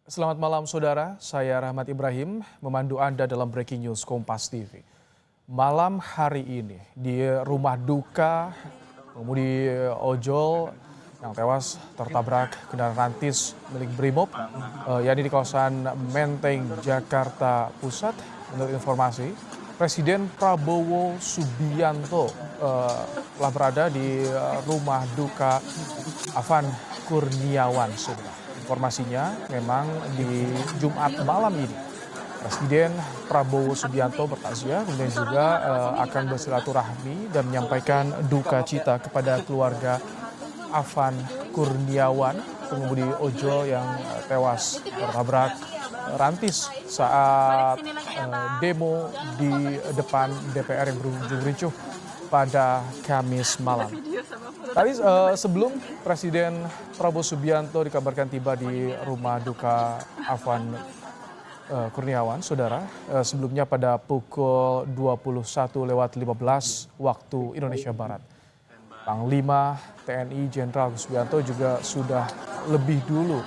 Selamat malam saudara, saya Rahmat Ibrahim memandu Anda dalam Breaking News Kompas TV. Malam hari ini di rumah duka pengemudi ojol yang tewas tertabrak kendaraan rantis milik Brimob, yakni di kawasan Menteng, Jakarta Pusat. Menurut informasi, Presiden Prabowo Subianto telah berada di rumah duka Afan Kurniawan. Informasinya memang di Jumat malam ini Presiden Prabowo Subianto bertakziah, kemudian juga akan bersilaturahmi dan menyampaikan duka cita kepada keluarga Afan Kurniawan, pengemudi ojol yang tewas tertabrak rantis saat demo di depan DPR yang berujung ricuh pada Kamis malam. Tadi sebelum Presiden Prabowo Subianto dikabarkan tiba di rumah duka Afan Kurniawan, saudara, sebelumnya pada pukul 21:15 waktu Indonesia Barat. Panglima TNI Jenderal Subianto juga sudah lebih dulu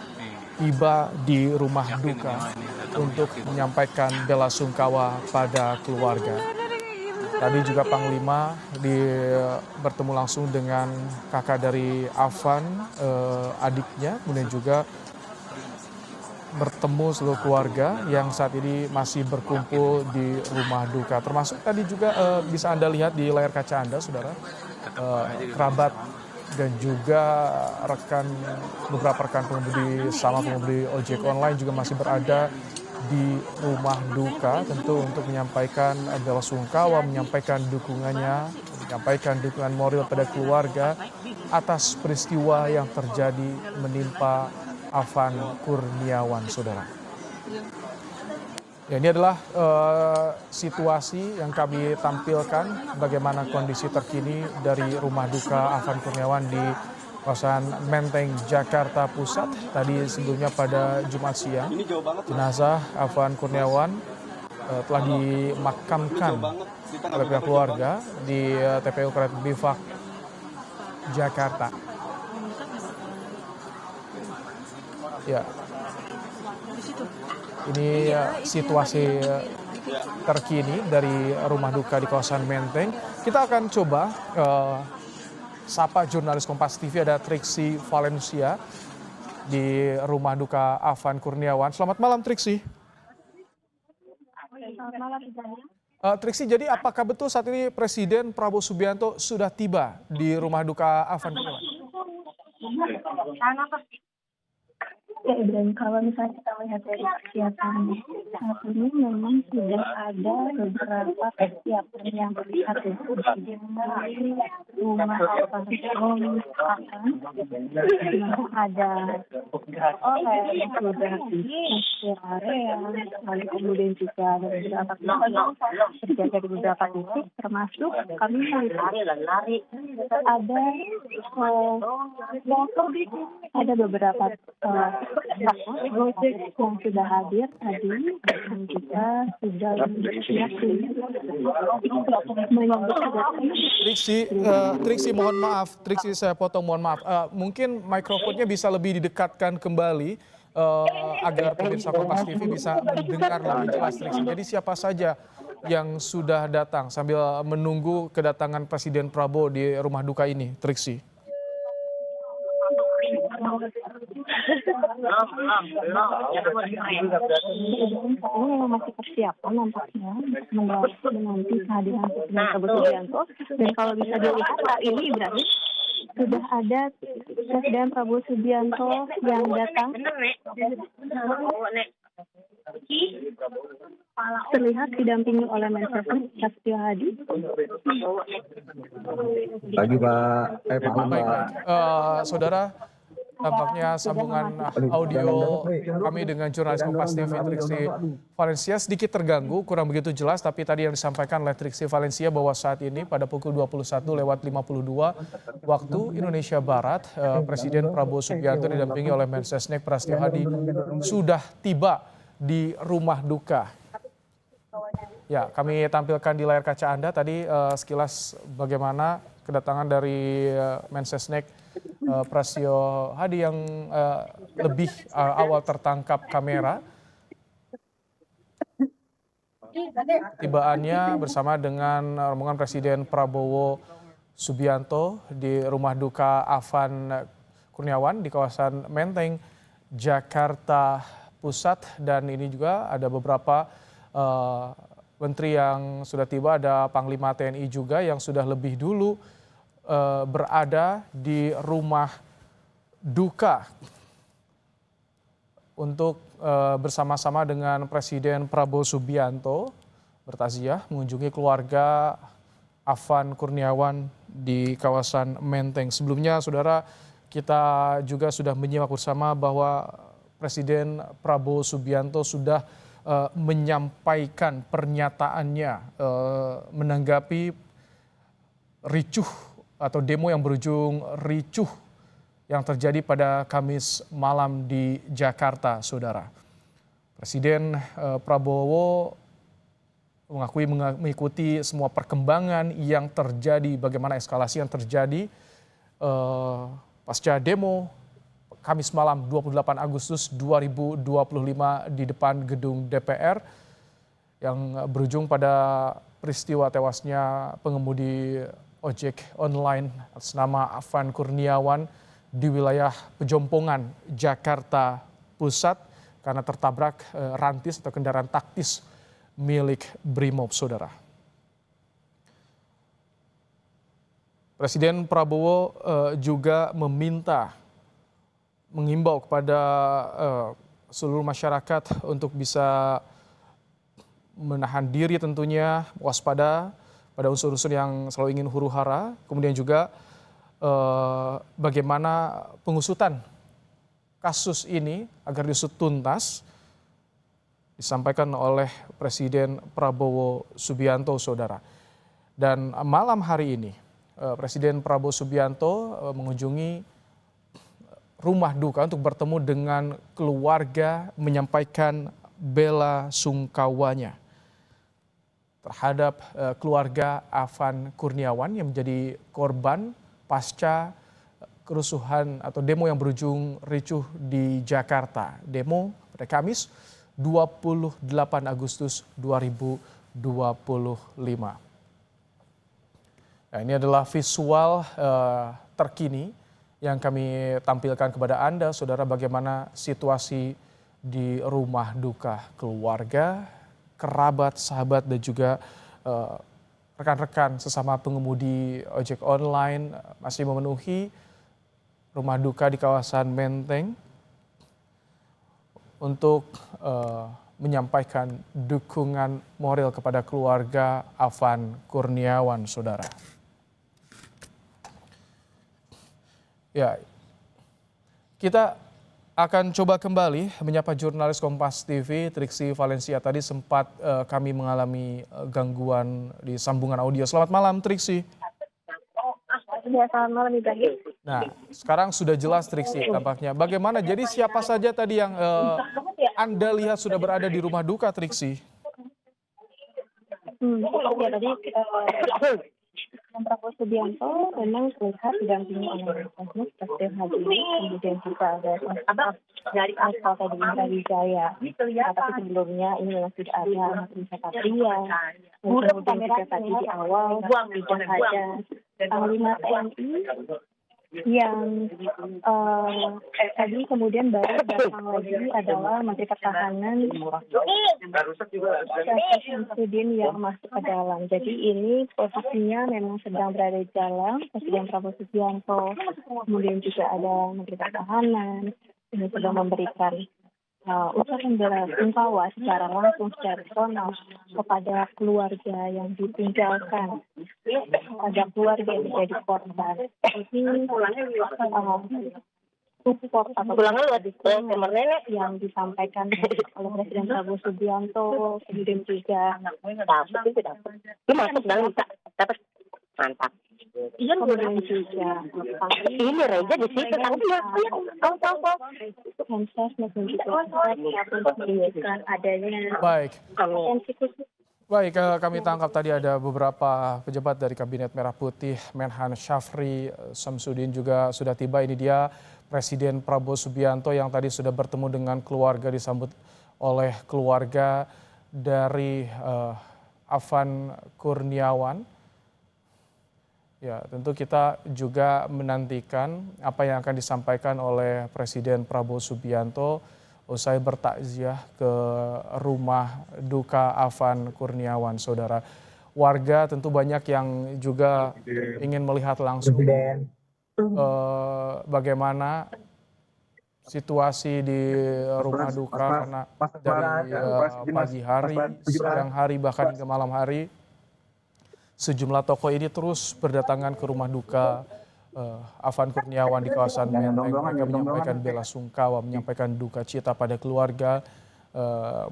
tiba di rumah duka untuk menyampaikan bela sungkawa pada keluarga. Tadi juga Panglima bertemu langsung dengan kakak dari Afan, adiknya, kemudian juga bertemu seluruh keluarga yang saat ini masih berkumpul di rumah duka. Termasuk tadi juga bisa Anda lihat di layar kaca Anda, saudara, kerabat dan juga beberapa rekan pengemudi ojek online juga masih berada di rumah duka, tentu untuk menyampaikan bela sungkawa, menyampaikan dukungan moral pada keluarga atas peristiwa yang terjadi menimpa Afan Kurniawan, saudara. Ya, ini adalah situasi yang kami tampilkan, bagaimana kondisi terkini dari rumah duka Afan Kurniawan di kawasan Menteng, Jakarta Pusat. Tadi sebelumnya pada Jumat siang, jenazah Afan Kurniawan telah dimakamkan oleh pihak keluarga di TPU Karet Bifak, Jakarta. Ya, ini situasi terkini dari rumah duka di kawasan Menteng. Kita akan coba sapa jurnalis Kompas TV, ada Triksi Valencia di rumah duka Afan Kurniawan. Selamat malam, Triksi. Selamat malam, Triksi, jadi apakah betul saat ini Presiden Prabowo Subianto sudah tiba di rumah duka Afan Kurniawan? Ya, Ibrahim, kalau misalnya kita melihat dari persiapan saat ini memang sudah ada beberapa persiapan yang terlihat di rumah Afan Kurniawan. Ada yang sudah di area, lalu kemudian juga ada beberapa terjaga di beberapa titik, termasuk kami melihat ada beberapa yang sudah hadir tadi dan juga sudah bersiap menyambut kedatangan. Triksi, mohon maaf, Triksi saya potong, mohon maaf. Mungkin mikrofonnya bisa lebih didekatkan kembali agar pemirsa Kompas TV bisa mendengar lebih jelas, Triksi. Jadi siapa saja yang sudah datang sambil menunggu kedatangan Presiden Prabowo di rumah duka ini, Triksi? Ini memang masih persiapan nampaknya menanti kehadiran Presiden Prabowo Subianto. Dan kalau bisa dilihat saat ini, Ibrahim, sudah ada Presiden Prabowo Subianto yang datang. Terlihat didampingi oleh Mensesnek Prasetyo Hadi. Pagi Pak, Baik. Saudara, tampaknya sambungan audio kami dengan jurnalis Kompas TV Triksi Valencia sedikit terganggu, kurang begitu jelas, tapi tadi yang disampaikan oleh Triksi Valencia bahwa saat ini pada pukul 21:52 waktu Indonesia Barat, Presiden Prabowo Subianto didampingi oleh Mensesnek Prasetyo Hadi sudah tiba di rumah duka. Ya, kami tampilkan di layar kaca Anda tadi sekilas bagaimana kedatangan dari Mensesnek Prasio Hadi yang lebih awal tertangkap kamera. Tibaannya bersama dengan rombongan Presiden Prabowo Subianto di rumah duka Afan Kurniawan di kawasan Menteng, Jakarta Pusat. Dan ini juga ada beberapa menteri yang sudah tiba, ada Panglima TNI juga yang sudah lebih dulu berada di rumah duka untuk bersama-sama dengan Presiden Prabowo Subianto bertaziah mengunjungi keluarga Afan Kurniawan di kawasan Menteng. Sebelumnya, saudara, kita juga sudah menyimak bersama bahwa Presiden Prabowo Subianto sudah menyampaikan pernyataannya menanggapi ricuh atau demo yang berujung ricuh yang terjadi pada Kamis malam di Jakarta, saudara. Presiden Prabowo mengikuti semua perkembangan yang terjadi, bagaimana eskalasi yang terjadi pasca demo Kamis malam 28 Agustus 2025 di depan gedung DPR yang berujung pada peristiwa tewasnya pengemudi ojek online atas nama Afan Kurniawan di wilayah Pejompongan, Jakarta Pusat karena tertabrak rantis atau kendaraan taktis milik Brimob, saudara. Presiden Prabowo juga mengimbau kepada seluruh masyarakat untuk bisa menahan diri tentunya, waspada pada unsur-unsur yang selalu ingin huru-hara, kemudian juga bagaimana pengusutan kasus ini agar diusut tuntas disampaikan oleh Presiden Prabowo Subianto, saudara. Dan malam hari ini Presiden Prabowo Subianto mengunjungi rumah duka untuk bertemu dengan keluarga, menyampaikan bela sungkawanya terhadap keluarga Afan Kurniawan yang menjadi korban pasca kerusuhan atau demo yang berujung ricuh di Jakarta. Demo pada Kamis 28 Agustus 2025. Nah, ini adalah visual terkini yang kami tampilkan kepada Anda, saudara, bagaimana situasi di rumah duka keluarga, kerabat, sahabat, dan juga rekan-rekan sesama pengemudi ojek online masih memenuhi rumah duka di kawasan Menteng untuk menyampaikan dukungan moral kepada keluarga Afan Kurniawan, saudara. Ya, kita akan coba kembali menyapa jurnalis Kompas TV Triksi Valencia. Tadi sempat kami mengalami gangguan di sambungan audio. Selamat malam, Triksi. Ya, selamat malam, Ibrahim. Nah, sekarang sudah jelas, Triksi, tampaknya. Bagaimana? Jadi siapa saja tadi yang Anda lihat sudah berada di rumah duka, Triksi? Ya, tadi Prabowo Subianto memang terlihat didampingi oleh Presiden Hadi, kemudian juga ada dari Asal tadi Indra Wijaya. Tapi sebelumnya ini memang sudah ada Ahmad Riza Patria, kemudian juga tadi di awal sudah ada Panglima TNI yang tadi kemudian baru datang lagi adalah Menteri Pertahanan Syamsuddin yang masuk ke dalam. Jadi ini posisinya memang sedang berada di dalam. Presiden Prabowo Subianto, kemudian juga ada Menteri Pertahanan ini sedang memberikan ucapan bela sungkawa secara langsung, secara personal kepada keluarga yang ditinggalkan, kepada keluarga yang menjadi korban. Ini support atau yang disampaikan oleh Presiden Prabowo Subianto, kemudian juga mantap. Kemudian juga ini Reza di situ menunjukkan adanya Baik. Baik, kami tangkap tadi ada beberapa pejabat dari Kabinet Merah Putih, Menhan Syafri Samsudin juga sudah tiba. Ini dia Presiden Prabowo Subianto yang tadi sudah bertemu dengan keluarga, disambut oleh keluarga dari Afan Kurniawan. Ya, tentu kita juga menantikan apa yang akan disampaikan oleh Presiden Prabowo Subianto usai bertakziah ke rumah duka Afan Kurniawan, saudara. Warga tentu banyak yang juga ingin melihat langsung bagaimana situasi di rumah duka karena dari pagi hari, siang hari, bahkan hingga malam hari, sejumlah tokoh ini terus berdatangan ke rumah duka Afan Kurniawan di kawasan Menteng. Mereka menyampaikan bela sungkawa, menyampaikan duka cita pada keluarga,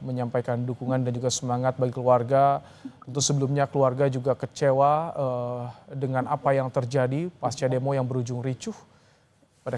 menyampaikan dukungan dan juga semangat bagi keluarga. Tentu sebelumnya keluarga juga kecewa dengan apa yang terjadi pasca demo yang berujung ricuh pada